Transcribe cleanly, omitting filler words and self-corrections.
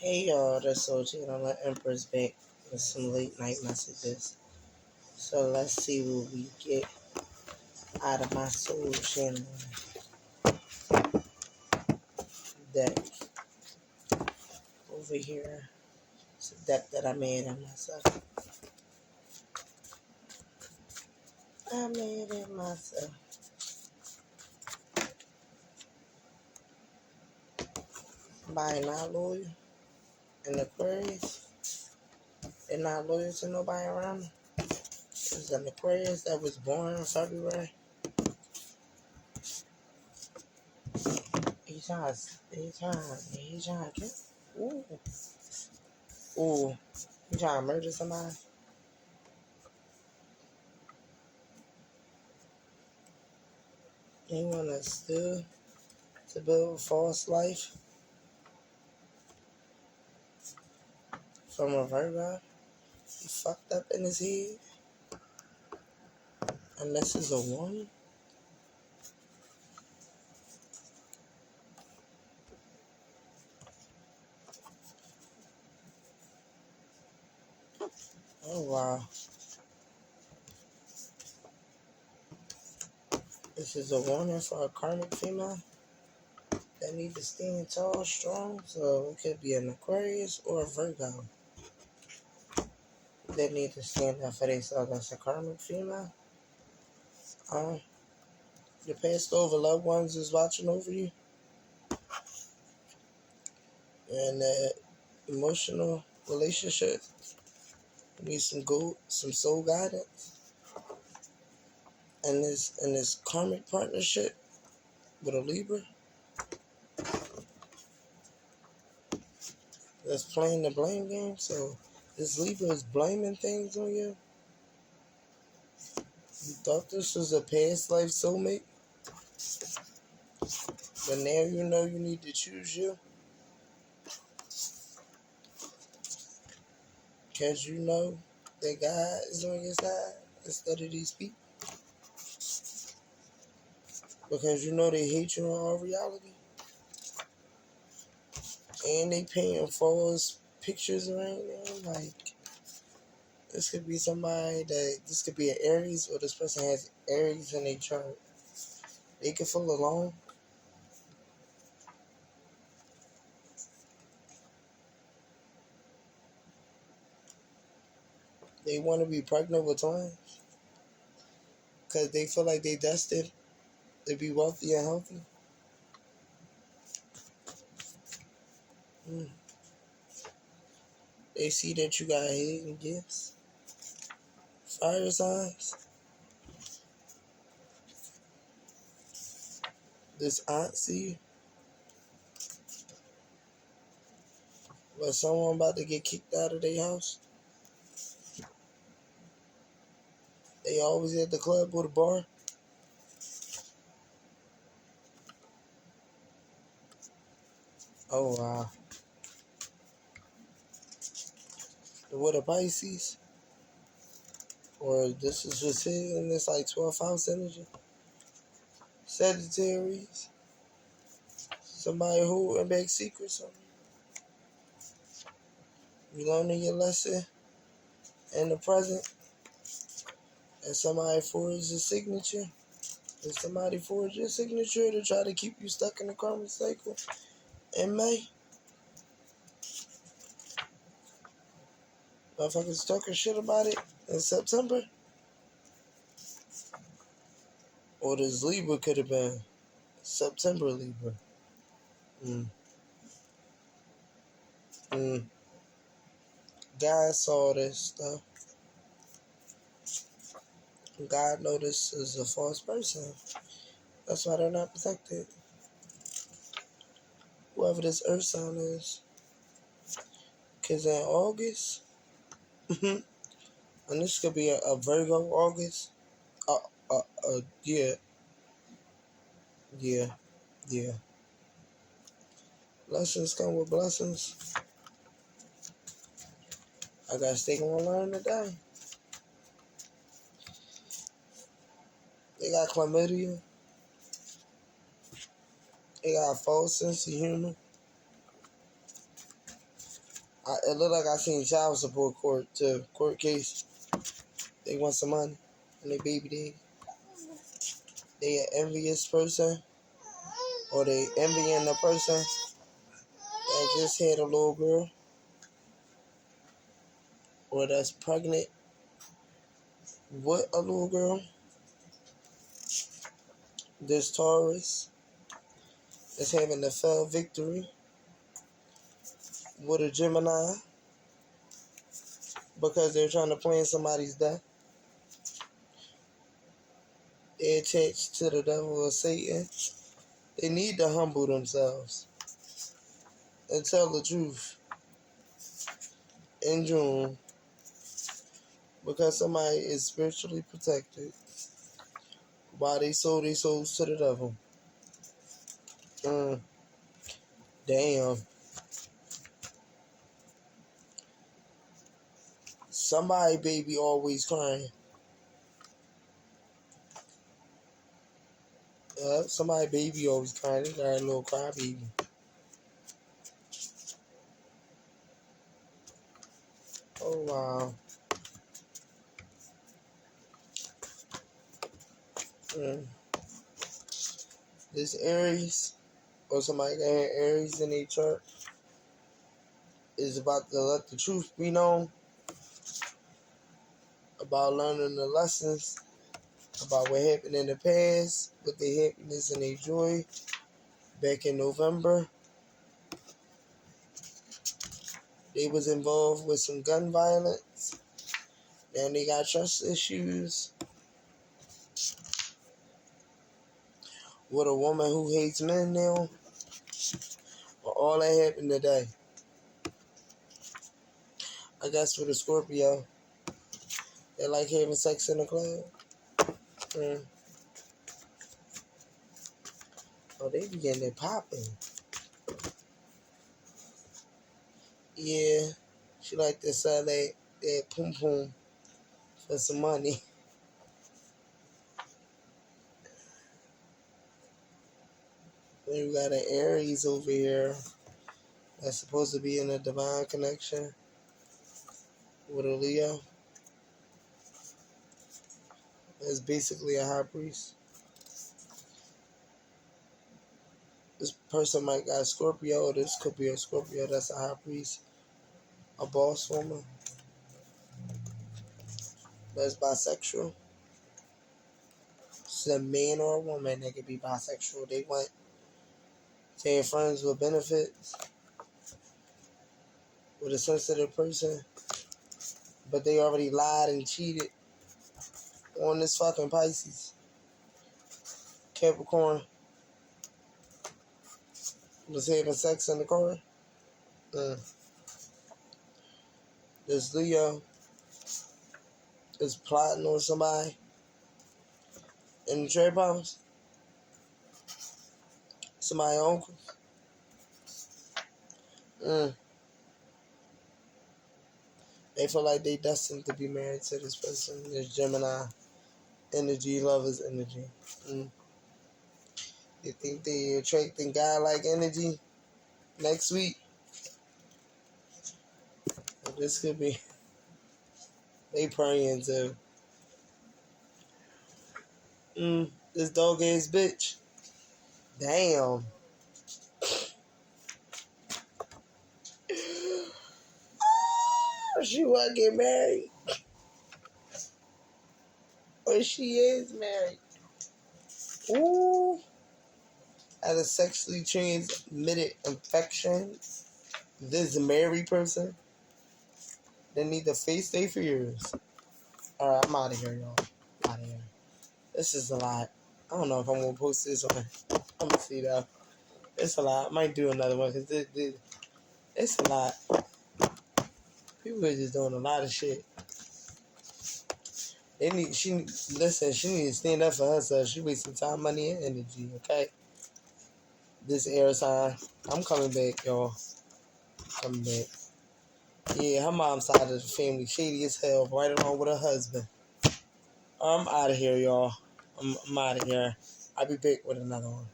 Hey y'all, that's OG on the Empress back with some late night messages. So let's see what we get out of my soul channel deck over here. It's a deck that I made of myself. I made it myself. Somebody not loyal in Aquarius. They're not loyal to nobody around them. It's an Aquarius that was born in February. He trying to kill. Ooh. He trying to murder somebody. He want to steal to build a false life from a Virgo. He fucked up in his head. And this is a woman. Oh wow. This is a warning for a karmic female that need to stand tall, strong. So it could be an Aquarius or a Virgo that need to stand up for themselves. That's a karmic female. Your past over loved ones is watching over you. And that emotional relationship needs some soul guidance. And this karmic partnership with a Libra that's playing the blame game. So this Libra is blaming things on you. You thought this was a past life soulmate, but now you know you need to choose you. Because you know that God is on your side instead of these people. Because you know they hate you in all reality. And they painting false pictures right now. Like, this could be somebody this could be an Aries, or this person has Aries in their chart. They could feel alone. They want to be pregnant with twins. Because they feel like they destined to be wealthy and healthy. They see that you got hidden gifts. Fire signs. This aunt see you. But someone about to get kicked out of their house. They always at the club or the bar. Oh wow. What a Pisces. Or this is just hitting this like 12th house energy. Sagittarius. Somebody holding back secrets on you. You learning your lesson in the present. And somebody forged your signature. And somebody forged your signature to try to keep you stuck in the karmic cycle in May. Motherfuckers talking shit about it in September. Or this Libra could have been September Libra. God saw this stuff. God know this is a false person. That's why they're not protected. Whoever this earth sign is. Because in August, and this could be a Virgo August. Yeah. Blessings come with blessings. I got to stay on learn today. They got chlamydia. They got a false sense of humor. It looked like I seen child support court case. They want some money and they baby daddy. They an envious person, or they envying the person that just had a little girl, or that's pregnant with a little girl. This Taurus is having a fell victory with a Gemini because they're trying to plan somebody's death. They're attached to the devil or Satan. They need to humble themselves and tell the truth in June because somebody is spiritually protected while they sold their souls to the devil. Damn. Somebody baby always crying. Somebody baby always crying. They got a little cry baby. Oh wow. This Aries, or somebody got Aries in their chart, is about to let the truth be known about learning the lessons about what happened in the past, with their happiness and their joy back in November. They was involved with some gun violence. Now they got trust issues with a woman who hates men now. But all that happened today. I guess with a Scorpio, they like having sex in the club. Oh, they be getting it popping. Yeah, she like to sell that pum pum for some money. Then we got an Aries over here that's supposed to be in a divine connection with a Leo. It's basically a high priest. This person might got Scorpio, or this could be a Scorpio that's a high priest, a boss woman that's bisexual. It's a man or a woman that could be bisexual. They want to have friends with benefits with a sensitive person, but they already lied and cheated on this fucking Pisces. Capricorn was having sex in the car. This Leo is plotting on somebody in the trap house. Somebody's uncle. They feel like they destined to be married to this person. This Gemini energy, lovers energy. They think they attracting God-like energy next week. But this could be they praying too. This dog ass bitch. Damn. She wanna get married. Or she is married. Ooh. Had a sexually transmitted infection. This married person, they need to face their fears. Alright, I'm out of here, y'all. Out of here. This is a lot. I don't know if I'm gonna post this on. I'm gonna see though. It's a lot. I might do another one because it's a lot. People are just doing a lot of shit. She needs to stand up for herself. She wasting time, money, and energy, okay? This air sign. I'm coming back, y'all. Coming back. Yeah, her mom's side of the family shady as hell, right along with her husband. I'm out of here, y'all. I'm out of here. I'll be back with another one.